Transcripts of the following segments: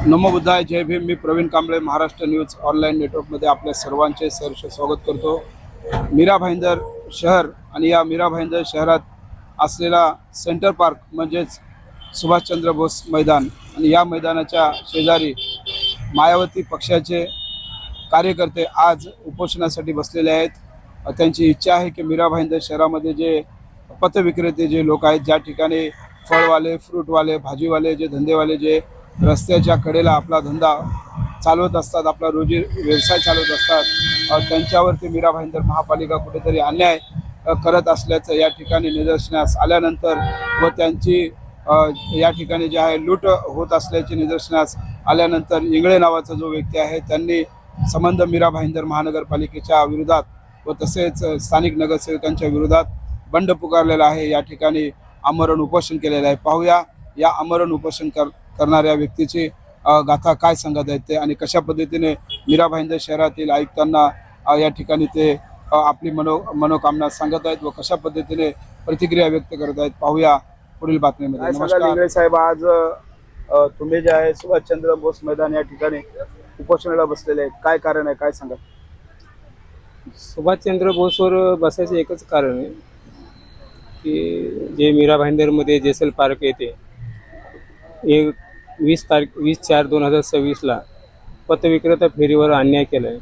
नमो बुद्धाय, जय भीम. मी Pravin Kamble, Maharashtra news online नेटवर्कमध्ये आपल्या सर्वांचे सहर्ष स्वागत करतो. मीरा भाईंदर शहर आणि या मीरा भाईंदर शहरात असलेला सेंटर पार्क म्हणजेच सुभाषचंद्र बोस मैदान आणि या मैदानाच्या शेजारी मायावती पक्षाचे कार्यकर्ते आज उपोषणासाठी बसलेले आहेत. त्यांची इच्छा आहे की मीरा भाईंदर शहरामध्ये जे पथविक्रेते जे लोक आहेत, ज्या ठिकाणी फळवाले, फ्रूटवाले, भाजीवाले, जे धंदेवाले जे रस्त्याच्या कडेला आपला धंदा चालवत असतात, आपला रोजी व्यवसाय चालवत असतात, त्यांच्यावरती मीरा भाईंदर महापालिका कुठेतरी अन्याय करत असल्याचं या ठिकाणी निदर्शनास आल्यानंतर व त्यांची या ठिकाणी जे आहे लूट होत असल्याचे निदर्शनास आल्यानंतर इंगळे नावाचा जो व्यक्ती आहे त्यांनी संबंध मीरा भाईंदर महानगरपालिकेच्या विरोधात व तसेच स्थानिक नगरसेवकांच्या विरोधात बंड पुकारलेला आहे. या ठिकाणी आमरण उपोषण केलेलं आहे. पाहूया या आमरण उपोषण करणाऱ्या व्यक्तीची गाथा काय सांगत आहेत ते आणि कशा पद्धतीने मीरा भाईंदर शहरातील आयुक्तांना या ठिकाणी ते आपली मनोकामना सांगत आहेत व कशा पद्धतीने प्रतिक्रिया व्यक्त करत आहेत. पाहूया पुढील बातमीमध्ये. नमस्कार इंगळे साहेब, आज तुम्ही जे आहे सुभाषचंद्र बोस मैदान या ठिकाणी उपोषणाला बसलेले आहेत, काय कारण आहे, काय सांगा? सुभाषचंद्र बोसवर बसायचं एकच कारण आहे की जे मीरा भाईंदरमध्ये जेसल पार्क येते, 20/4/2026 पथविक्रेता फेरीवर अन्याय केला आहे.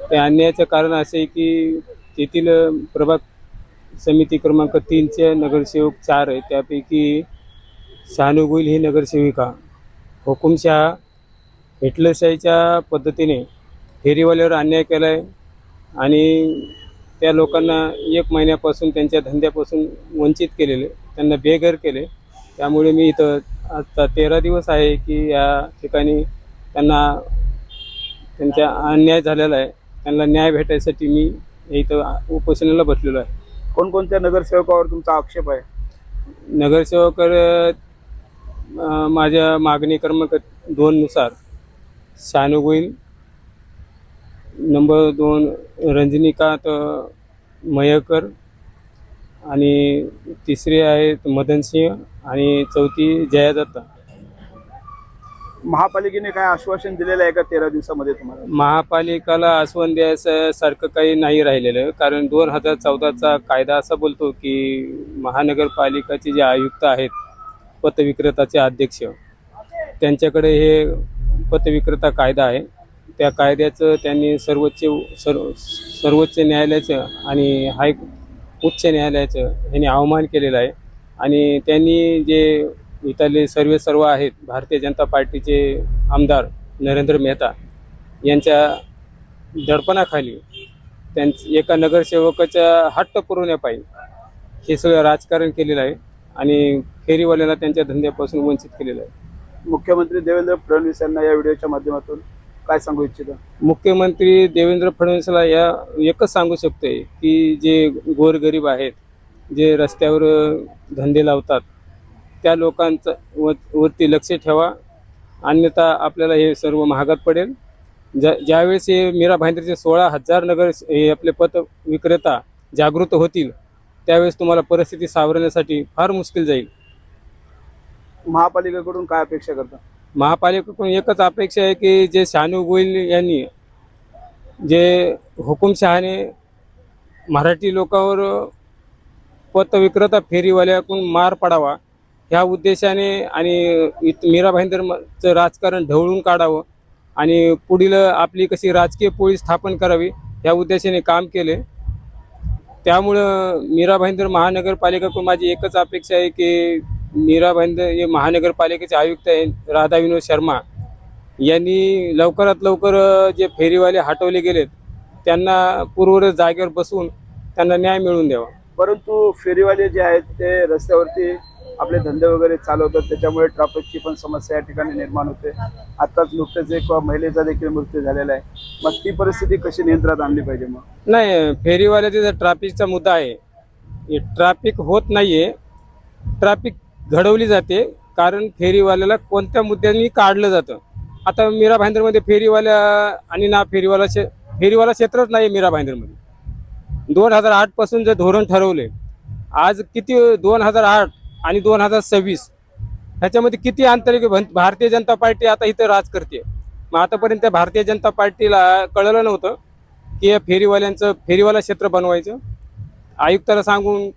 त्या अन्यायाचं कारण असे आहे की तेथील प्रभाग समिती क्रमांक 3चे नगरसेवक 4 आहे. त्यापैकी शहानू गोयल ही नगरसेविका हुकुमशहा हिटलरशाहीच्या पद्धतीने फेरीवाल्यावर अन्याय केला आहे आणि त्या लोकांना 1 महिन्यापासून त्यांच्या धंद्यापासून वंचित केलेले, त्यांना बेघर केले. त्यामुळे मी इथं आता 13 दिवस आहे की या ठिकाणी त्यांना त्यांचा अन्याय झालेला आहे, त्यांना न्याय भेटायसाठी मी इथं उपोषणाला बसलेलो आहे. कोणकोणत्या नगरसेवकावर तुमचा आक्षेप आहे? नगरसेवकावर माझ्या मागणी क्रमांक 2 नुसार शहानू गोयल, नंबर 2 रंजनीकांत मयकर आणि तिसरे आहेत मदन सिंह आणि चौथी जया दत्ता. महापालिकेने काय आश्वासन दिलेलं आहे का 13 दिवसामध्ये तुम्हाला? महापालिकाला आश्वासन द्यायसारखं काही नाही राहिलेलं, कारण 2014चा कायदा असा बोलतो की महानगरपालिकाचे जे आयुक्त आहेत, पथविक्रेताचे अध्यक्ष, त्यांच्याकडे हे पथविक्रेता कायदा आहे. त्या कायद्याचं त्यांनी सर्वोच्च न्यायालयाचं आणि उच्च न्यायालयाचं ह्यांनी अवमान केलेलं आहे. आणि त्यांनी जे इथले सर्व आहेत, भारतीय जनता पार्टीचे आमदार नरेंद्र मेहता यांच्या दडपणाखाली एका नगरसेवकाच्या हट्ट पुरवण्यापायी हे सगळं राजकारण केलेलं आहे आणि फेरीवाल्याला त्यांच्या धंद्यापासून वंचित केलेलं आहे. मुख्यमंत्री देवेंद्र फडणवीस यांना या व्हिडिओच्या माध्यमातून काय सांगू इच्छिता? मुख्यमंत्री देवेंद्र फडणवीसला या एकच सांगू शकते की जे गोरगरीब आहेत, जे रस्त्यावर धंदे लावतात, त्या लोकांचा वरती लक्ष ठेवा, अन्यथा आपल्याला हे सर्व महागात पडेल. ज्यावेळेस हे मीरा भाईंदरचे 16,000 हे आपले पथ विक्रेता जागृत होतील, त्यावेळेस तुम्हाला परिस्थिती सावरण्यासाठी फार मुश्किल जाईल. महापालिकेकडून काय अपेक्षा करता? महापालिकेकडून एकच अपेक्षा आहे की जे शहानू गोयल यांनी जे हुकुमशहाने मराठी लोकांवर पथविक्रेता फेरीवाल्याकडून मार पडावा ह्या उद्देशाने आणि मीरा भाईंदरचं राजकारण ढवळून काढावं आणि पुढील आपली कशी राजकीय पोळी स्थापन करावी ह्या उद्देशाने काम केले. त्यामुळं मीरा भाईंदर महानगरपालिकेकडून माझी एकच अपेक्षा आहे की मीरा भाईंदर हे महानगरपालिकेचे आयुक्त आहेत राधा विनोद शर्मा यांनी लवकरात लवकर जे फेरीवाले हटवले गेलेत त्यांना पूर्वरत जागेवर बसवून त्यांना न्याय मिळवून द्यावा. परंतु फेरीवाले जे आहेत ते रस्त्यावरती आपले धंदे वगैरे चालवतात, त्याच्यामुळे ट्रॅफिकची पण समस्या या ठिकाणी निर्माण होते. आताच नुकतेच एक महिलेचा देखील मृत्यू झालेला आहे. मग ती परिस्थिती कशी नियंत्रणात आणली पाहिजे? मग नाही, फेरीवाल्याचा जर ट्रॅफिकचा मुद्दा आहे, ट्रॅफिक होत नाहीये, ट्रॅफिक घडवली जाते कारण फेरीवाल्याला कोणत्या मुद्द्यांनी काढलं जातं. आता मीरा भाईंदरमध्ये फेरीवाल्या आणि ना फेरीवाला क्षेत्रच नाही. मीरा भाईंदरमध्ये 2008 पासून जे धोरण ठरवले, आज किती 2008 आणि 2026 ह्याच्यामध्ये किती अंतर आहे की भारतीय जनता पार्टी आता इथं राज करते. मग आतापर्यंत त्या भारतीय जनता पार्टीला कळलं नव्हतं की या फेरीवाला क्षेत्र बनवायचं. आयुक्ताला सांगून,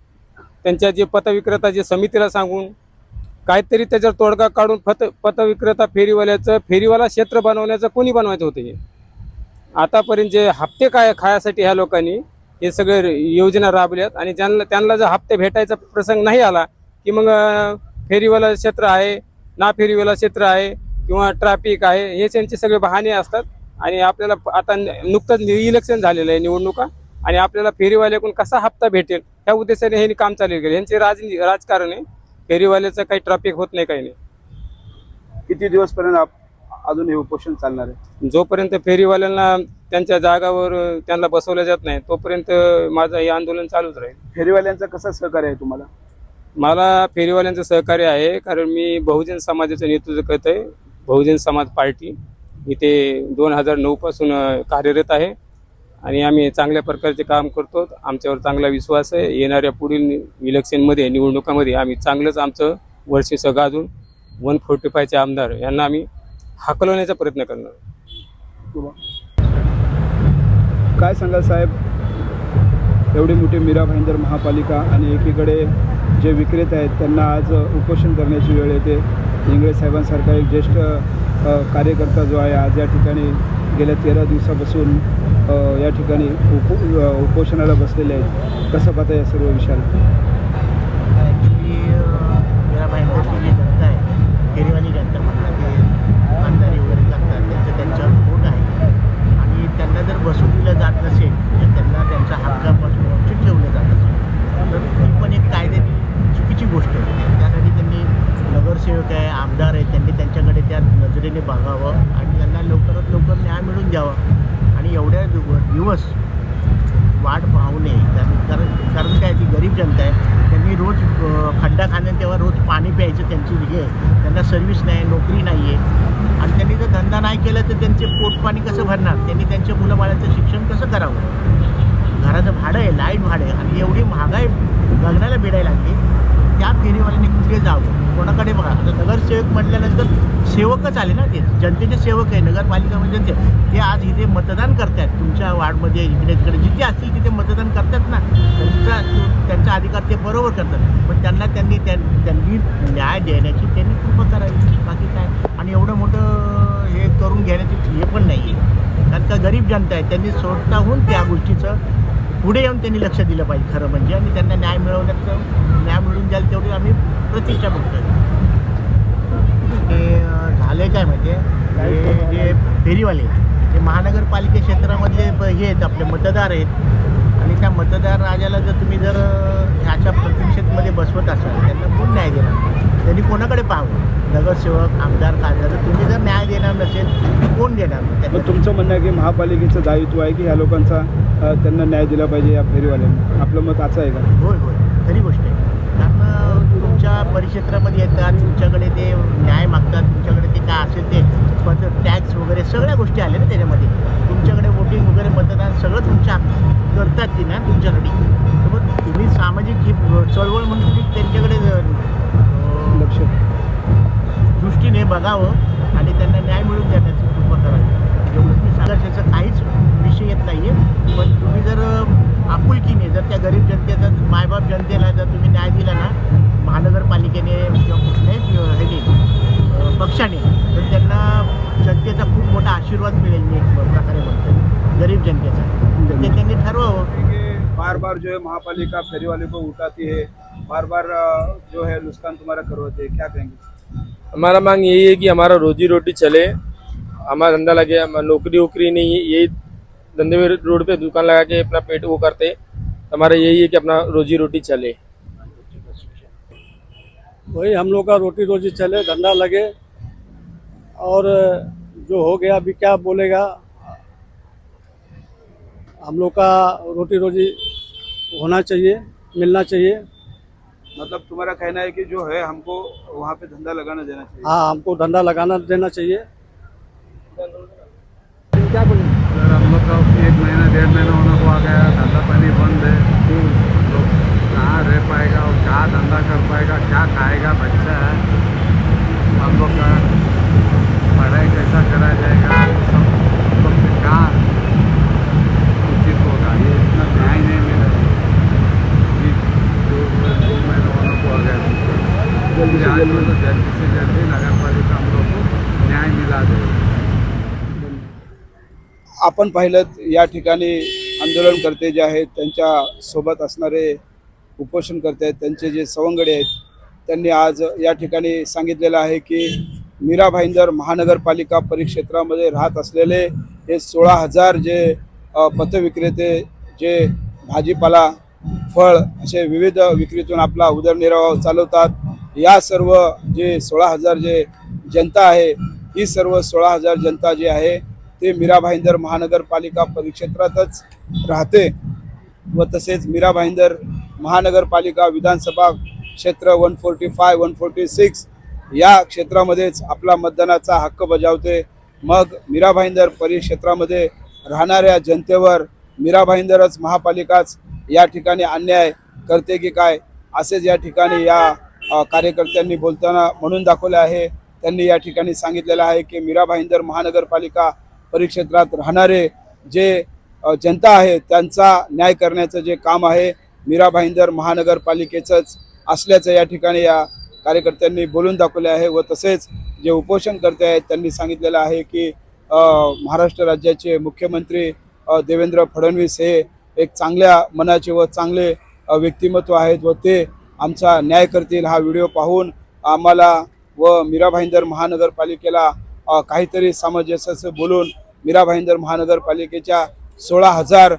त्यांच्या जे पतविक्रेता जे समितीला सांगून काहीतरी त्याच्यावर तोडगा काढून पतविक्रेता फेरीवाला क्षेत्र बनवण्याचं कोणी बनवायचं होतं. हे आतापर्यंत जे हप्ते खायासाठी ह्या लोकांनी हे सगळे योजना राबवल्यात आणि त्यांना जर हप्ते भेटायचा प्रसंग नाही आला की मग फेरीवाला क्षेत्र आहे, ना फेरीवाला क्षेत्र आहे किंवा ट्रॅफिक आहे, हे त्यांचे सगळे बहाणे असतात. आणि आपल्याला आता नुकतंच इलेक्शन झालेलं आहे, निवडणुका, आणि आपल्याला फेरीवाल्याकडून कसा हप्ता भेटेल ह्या उद्देशाने हे काम चालू केलं. यांचे राजकारण आहे. फेरीवाल्याचं काही ट्रॅफिक होत नाही, काही नाही. किती दिवसपर्यंत अजून हे उपोषण चालणार आहे? जोपर्यंत फेरीवाल्यांना त्यांच्या जागावर त्यांना बसवलं जात नाही तोपर्यंत माझं हे आंदोलन चालूच राहील. फेरीवाल्यांचा कसा सहकार्य आहे तुम्हाला? मला फेरीवाल्यांचं सहकार्य आहे, कारण मी बहुजन समाजाचं नेतृत्व करत आहे. बहुजन समाज पार्टी इथे 2009 पासून कार्यरत आहे आणि आम्ही चांगल्या प्रकारचे काम करतो. आमच्यावर चांगला विश्वास आहे. येणाऱ्या पुढील इलेक्शनमध्ये, निवडणुकामध्ये आम्ही चांगलंच आमचं वर्चस्व गाजून 145चे आमदार यांना आम्ही हाकलवण्याचा प्रयत्न करणार. काय सांगाल साहेब, एवढी मोठी मीरा भाईंदर महापालिका आणि एकीकडे जे विक्रेते आहेत त्यांना आज उपोषण करण्याची वेळ येते. इंगळे साहेबांसारखा एक ज्येष्ठ कार्यकर्ता जो आहे आज या ठिकाणी गेल्या 13 दिवसापासून या ठिकाणी उपोषणाला बसलेले आहेत. कसं पाहता या सर्व विषयाला? ॲक्च्युली मीरा भाईंदरची जी जनता आहे, फेरीवाली जनता म्हणतात, ते दुकानदारी वगैरे करतात, त्यांच्यावर पोट आहे आणि त्यांना जर बसू दिलं जात नसेल, तर त्यांना त्यांच्या हक्कापासून वंचित ठेवलं जात असेल, तर ती पण एक कायद्याने चुकीची गोष्ट आहे. त्यासाठी त्यांनी नगरसेवक आहे, आमदार आहे, त्यांनी त्यांच्याकडे त्या नजरेने बघावं आणि त्यांना लवकरात लवकर न्याय मिळून द्यावा. आणि एवढ्या दिवस वाट पाहू नये, कारण काय, ती गरीब जनता आहे. त्यांनी रोज खड्डा खाण्यात तेव्हा रोज पाणी प्यायचं त्यांची हे, त्यांना सर्व्हिस नाही, नोकरी नाही आहे आणि त्यांनी जर धंदा नाही केला तर त्यांचे पोटपाणी कसं भरणार? त्यांनी त्यांच्या मुलाबाळाचं शिक्षण कसं करावं? घराचं भाडं आहे, लाईट भाडं आहे आणि एवढी महागाई गगनाला भिडायला लागली. त्या फेरीवाल्यांनी कुठे जावं, कोणाकडे बघा. आता नगरसेवक म्हटल्यानंतर सेवकच आले ना, ते जनतेचे सेवक आहे. नगरपालिका म्हणजे ते आज इथे मतदान करतात, तुमच्या वार्डमध्ये इकडे तिकडे जिथे असतील तिथे मतदान करतात ना, त्यांचा अधिकार ते बरोबर करतात. पण त्यांनी न्याय देण्याची त्यांनी कृपा करावी, बाकी काय. आणि एवढं मोठं हे करून घेण्याची हे पण नाही आहे, कारण का गरीब जनता आहे. त्यांनी स्वतःहून त्या गोष्टीचं पुढे येऊन त्यांनी लक्ष दिलं पाहिजे खरं म्हणजे, आणि त्यांना न्याय मिळून द्याल तेवढी आम्ही प्रतीक्षा बघतोय. हे झाले काय म्हणजे, हे जे फेरीवाले ते महानगरपालिका क्षेत्रामधले हे आहेत, आपले मतदार आहेत आणि त्या मतदार राजाला जर तुम्ही जर ह्याच्या प्रतीक्षेमध्ये बसवत असाल, त्यांना कोण न्याय देणार? त्यांनी कोणाकडे पाहावं? नगरसेवक, आमदार, खासदार. तुम्ही जर न्याय देणार नसेल कोण देणार? मग तुमचं म्हणणं आहे की महापालिकेचं दायित्व आहे की ह्या लोकांचा त्यांना न्याय दिला पाहिजे या फेरीवाल्यांना, आपलं मत असं आहे का? होय, खरी गोष्ट आहे. कारण तुमच्या परिक्षेत्रामध्ये येतात, तुमच्याकडे ते न्याय मागतात, तुमच्याकडे ते काय असेल ते टॅक्स वगैरे सगळ्या गोष्टी आल्या ना त्याच्यामध्ये. तुमच्याकडे वोटिंग वगैरे, मतदान सगळं तुमच्या करतात ती ना तुमच्यासाठी. तर मग तुम्ही सामाजिक ही चळवळ म्हणून तुम्ही त्यांच्याकडे लक्ष दृष्टीने बघावं आणि त्यांना न्याय मिळवून देण्याची कृपा करावी. एवढं तुम्ही संघर्षाचा काहीच विषय येत नाही आहे. पण तुम्ही जर आपुलकीने जर त्या गरीब जनतेचा, मायबाप जनतेला जर तुम्ही न्याय दिला ना महानगरपालिकेने किंवा कुठल्याही ह्याने पक्षाने, तर त्यांना जनतेचा खूप मोठा आशीर्वाद मिळेल. मी एक प्रकारे म्हणतो गरीब जनतेचा, तर ते त्यांनी ठरवावं. बार बार जो है महापालिका फेरीवाले को उठाती है, बार बार जो है नुकसान तुम्हारा करवाते है, क्या कहेंगे? हमारा मांग यही है कि हमारा रोजी रोटी चले, हमारा धंधा लगे, नौकरी वोकरी नहीं है, यही धंधे में रोड पे दुकान लगा के अपना पेट वो करते। हमारा यही है कि अपना रोजी रोटी चले, वही हम लोग का रोटी रोजी चले, धंधा लगे। और जो हो गया अभी क्या बोलेगा, हम लोग का रोटी रोजी होना चाहिए, मिलना चाहिए। मतलब तुम्हारा कहना है कि जो है हमको वहाँ पे धंधा लगाना देना चाहिए? हाँ, हमको धंधा लगाना देना चाहिए। क्या बोले? हम लोग का 1 महीना 1.5 महीना होने को आ गया, धंधा पानी बंद है। लोग कहाँ रह पाएगा और क्या धंधा कर पाएगा, क्या खाएगा बच्चा है। हम लोग का पढ़ाई कैसा करा जाएगा, सब हम लोग से क्या उचित होगा, ये इतना न्याय नहीं मिला। अभी 2 महीने होने को आ गया, जल्दी से जल्दी नगर पालिका हम लोग को न्याय मिला दे। आपण पाहिलं या ठिकाणी आंदोलनकर्ते जे आहेत त्यांच्या सोबत असणारे उपोषणकर्ते आहेत, त्यांचे जे सवंगडी आहेत, त्यांनी आज या ठिकाणी सांगितलेलं आहे की मीरा भाईंदर महानगरपालिका परिक्षेत्रामध्ये राहत असलेले हे 16,000 जे पथविक्रेते जे भाजीपाला फळ असे विविध विक्रीतून आपला उदरनिर्वाह चालवतात, या सर्व जे 16,000 जे जनता आहे, ही सर्व 16,000 जनता जी आहे ते मीरा भाईंदर महानगरपालिका परिक्षेत्रातच राहते व तसेच मीरा भाईंदर महानगरपालिका विधानसभा क्षेत्र 145, 146 या क्षेत्रामध्येच आपला मतदानाचा हक्क बजावते। मग मीरा भाईंदर परिक्षेत्रामध्ये राहणाऱ्या जनतेवर मीरा भाईंदरच महापालिकाच या ठिकाणी अन्याय करते की काय, असेच या ठिकाणी या कार्यकर्त्यांनी बोलताना म्हणून दाखवले आहे। त्यांनी या ठिकाणी सांगितलेलं आहे की मीरा भाईंदर महानगरपालिका परिक्षेत्रात राहणारे जे जनता आहे त्यांचा न्याय करण्याचं जे काम आहे मीरा भाईंदर महानगरपालिकेचंच असल्याचं या ठिकाणी या कार्यकर्त्यांनी बोलून दाखवले आहे। व तसेच जे उपोषणकर्ते आहेत त्यांनी सांगितलेलं आहे की महाराष्ट्र राज्याचे मुख्यमंत्री देवेंद्र फडणवीस हे एक चांगल्या मनाचे व चांगले व्यक्तिमत्व आहेत व ते आमचा न्याय करतील। हा व्हिडिओ पाहून आम्हाला व मीरा भाईंदर महानगरपालिकेला काहीतरी सामंजस्य बोलून मीरा भाईंदर महानगरपालिकेच्या 16,000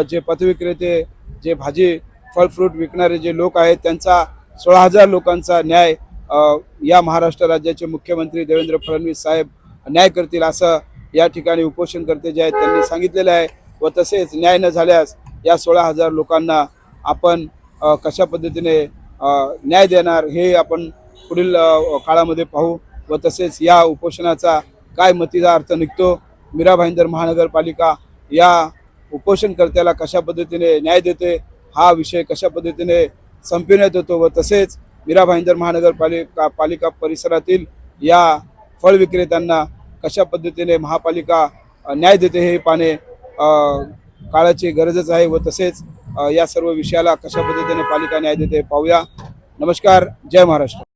जे पथविक्रेते जे भाजी फळ फ्रूट विकणारे जे लोक आहेत त्यांचा 16,000 लोकांचा न्याय या महाराष्ट्र राज्याचे मुख्यमंत्री देवेंद्र फडणवीस साहेब न्याय करतील असं या ठिकाणी उपोषणकर्ते जे आहेत त्यांनी सांगितलेलं आहे। व तसेच न्याय न झाल्यास या 16,000 लोकांना आपण कशा पद्धतीने न्याय देणार हे आपण पुढील काळामध्ये पाहू व तसेच या उपोषणाचा काय मतीचा अर्थ निघतो, मीरा भाईंदर महानगरपालिका या उपोषणकर्त्याला कशा पद्धतीने न्याय देते, हा विषय कशा पद्धतीने संपविण्यात येतो व तसेच मीरा भाईंदर महानगरपालिका परिसरातील या फळ विक्रेत्यांना कशा पद्धतीने महापालिका न्याय देते हे पाहणे काळाची गरजच आहे व तसेच या सर्व विषयाला कशा पद्धतीने पालिका न्याय देते पाहूया। नमस्कार, जय महाराष्ट्र।